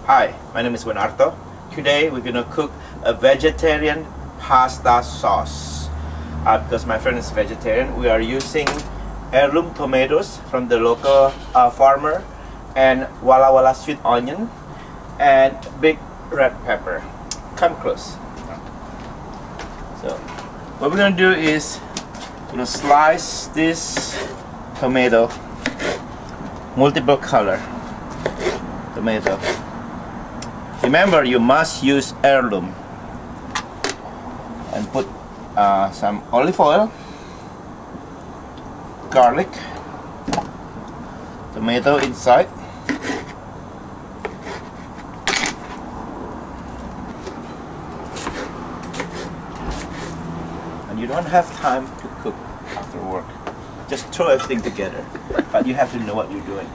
Hi, my name is Wenarto. Today we're gonna cook a vegetarian pasta sauce. Because my friend is vegetarian, we are using heirloom tomatoes from the local farmer, and Walla Walla sweet onion, and big red pepper. Come close. So what we're gonna do is we're gonna slice this tomato, multiple color tomato. Remember, you must use heirloom. And put some olive oil, garlic, tomato inside, and you don't have time to cook after work. Just throw everything together, but you have to know what you're doing.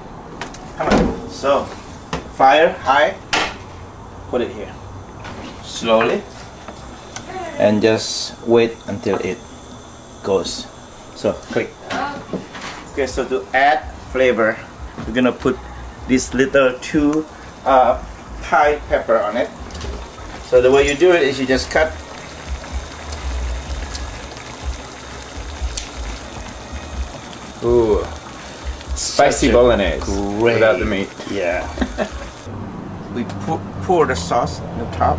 Come on. So, fire high. Put it here slowly and just wait until it goes. So click. Okay, so to add flavor, we're gonna put this little 2 Thai pepper on it. So the way you do it is you just cut. Ooh, spicy bolognese without the meat. Yeah. We pour the sauce on the top.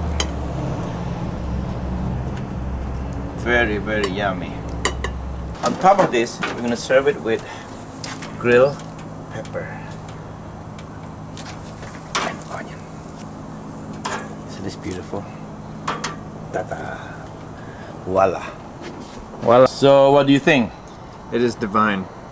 Very, very yummy. On top of this, we're gonna serve it with grilled pepper and onion. Isn't this beautiful? Ta-da! Voila! Voila. So, what do you think? It is divine.